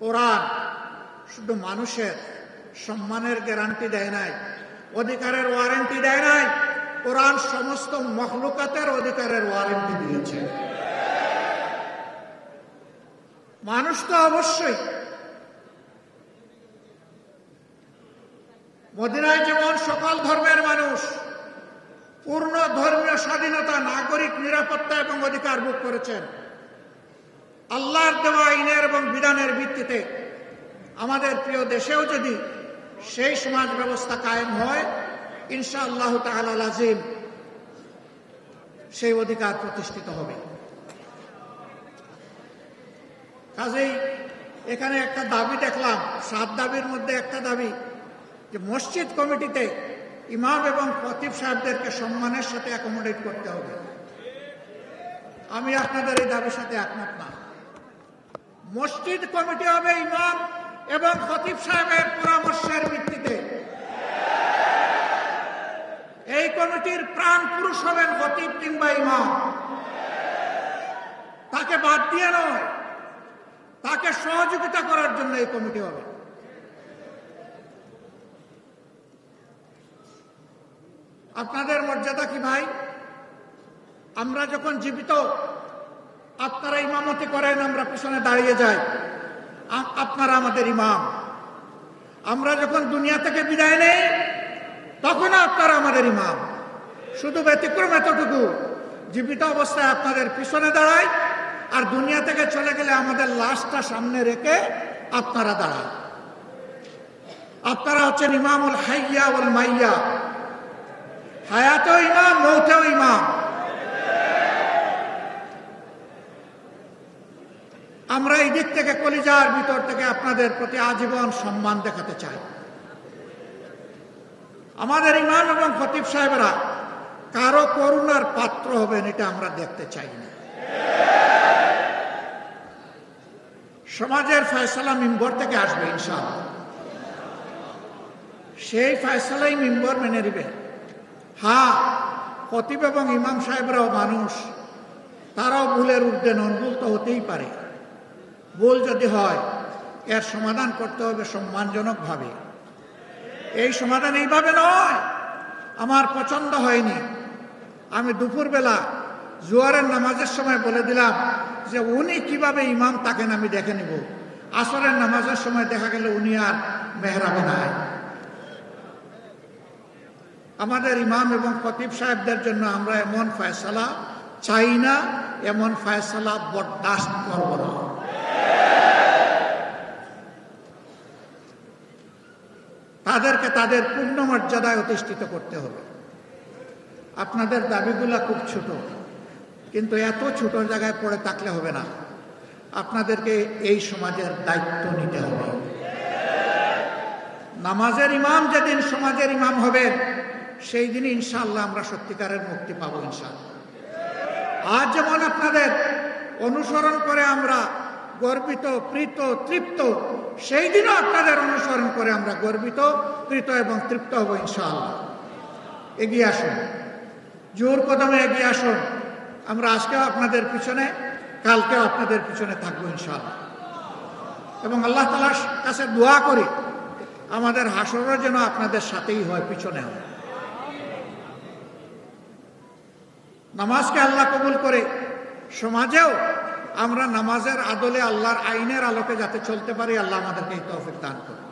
কোরআন শুধু মানুষের সম্মানের গ্যারান্টি দেয় নাই, অধিকারের ওয়ারেন্টি দেয় নাই, কোরআন সমস্ত মখলুকাতের অধিকারের ওয়ারেন্টি দিয়েছে। মানুষ তো অবশ্যই মদিনায় যেমন সকল ধর্মের মানুষ পূর্ণ ধর্মীয় স্বাধীনতা, নাগরিক নিরাপত্তা এবং অধিকার ভোগ করেছেন, আল্লাহর দেওয়া আইনের এবং বিধানের ভিত্তিতে আমাদের প্রিয় দেশেও যদি সেই সমাজ ব্যবস্থা কায়েম হয়, ইনশাআল্লাহ তাআলা লাজিম সেই অধিকার প্রতিষ্ঠিত হবে। কাজেই এখানে একটা দাবি দেখলাম, 7 দাবির মধ্যে একটা দাবি যে মসজিদ কমিটিতে ইমাম এবং খতিব সাহেবদেরকে সম্মানের সাথে অ্যাকোমোডেট করতে হবে। আমি আপনাদের এই দাবির সাথে একমত না। মসজিদ কমিটি হবে ইমাম এবং খতিব সাহেবের পরামর্শের ভিত্তিতে। এই কমিটির প্রাণ পুরুষ হবেন খতিব কিংবা ইমাম। তাকে বাদ দিয়ে নয়, তাকে সহযোগিতা করার জন্য এই কমিটি হবে। আপনাদের মর্যাদা কি ভাই? আমরা যখন জীবিত আপনারা ইমামতি করেন, আমরা পিছনে দাঁড়িয়ে যাই, আপনারা আমাদের ইমাম। আমরা যখন দুনিয়া থেকে বিদায় নেই, তখন আপনারা আমাদের ইমাম। শুধু ব্যতিক্রম এতটুকু, জীবিত অবস্থায় আপনাদের পিছনে দাঁড়াই, আর দুনিয়া থেকে চলে গেলে আমাদের লাশটা সামনে রেখে আপনারা দাঁড়ান। আপনারা হচ্ছেন ইমামুল হাইয়া ওয়াল মাইয়া, হায়াতেও ইমাম, মৌতেও ইমাম। আমরা এই দিক থেকে কলিজার ভিতর থেকে আপনাদের প্রতি আজীবন সম্মান দেখাতে চাই। আমাদের ইমাম এবং খতিব সাহেবরা কারো করুণার পাত্র হবেন, এটা আমরা দেখতে চাই না। সমাজের ফয়সালা মিম্বর থেকে আসবে ইনশাআল্লাহ, সেই ফয়সালাই মিম্বর মেনে নিবে। হ্যাঁ, খতিব এবং ইমাম সাহেবরাও মানুষ, তারাও ভুলের ঊর্ধ্বে নন, ভুল তো হতেই পারে। ভুল যদি হয় এর সমাধান করতে হবে সম্মানজনকভাবে। এই সমাধান এইভাবে নয়, আমার পছন্দ হয়নি, আমি দুপুরবেলা জোয়ারের নামাজের সময় বলে দিলাম যে উনি কিভাবে ইমাম তাকেন আমি দেখে নিব। আসরের নামাজের সময় দেখা গেল উনি আর মেহরাবে নাই। আমাদের ইমাম এবং খতিব সাহেবদের জন্য আমরা এমন ফয়সালা চাই না, এমন ফয়সালা বরদাস্ত করব না। তাদেরকে তাদের পূর্ণ মর্যাদায় অধিষ্ঠিত করতে হবে। আপনাদের দাবিগুলা খুব ছোট, কিন্তু এত ছোট জায়গায় পড়ে থাকলে হবে না। আপনাদেরকে এই সমাজের দায়িত্ব নিতে হবে। নামাজের ইমাম যেদিন সমাজের ইমাম হবেন, সেই দিনই ইনশাআল্লাহ আমরা সত্যিকারের মুক্তি পাবো ইনশাআল্লাহ। আজ যেমন আপনাদের অনুসরণ করে আমরা গর্বিত, প্রীত, তৃপ্ত, সেই দিনও আপনাদের অনুসরণ করে আমরা গর্বিত, প্রীত এবং তৃপ্ত হব ইনশাআল্লাহ। এগিয়ে আসুন, জোর কদমে এগিয়ে আসুন। আমরা আজকেও আপনাদের পিছনে, কালকেও আপনাদের পিছনে থাকবো ইনশাআল্লাহ। এবং আল্লাহ তাআলার কাছে দোয়া করি আমাদের হাসরও যেন আপনাদের সাথেই হয়, পিছনে হয়। নামাজকে আল্লাহ কবুল করে সমাজেও আমরা নামাজের আদলে, আল্লাহর আইনের আলোকে যাতে চলতে পারি, আল্লাহ আমাদেরকে এই তৌফিক দান করুন।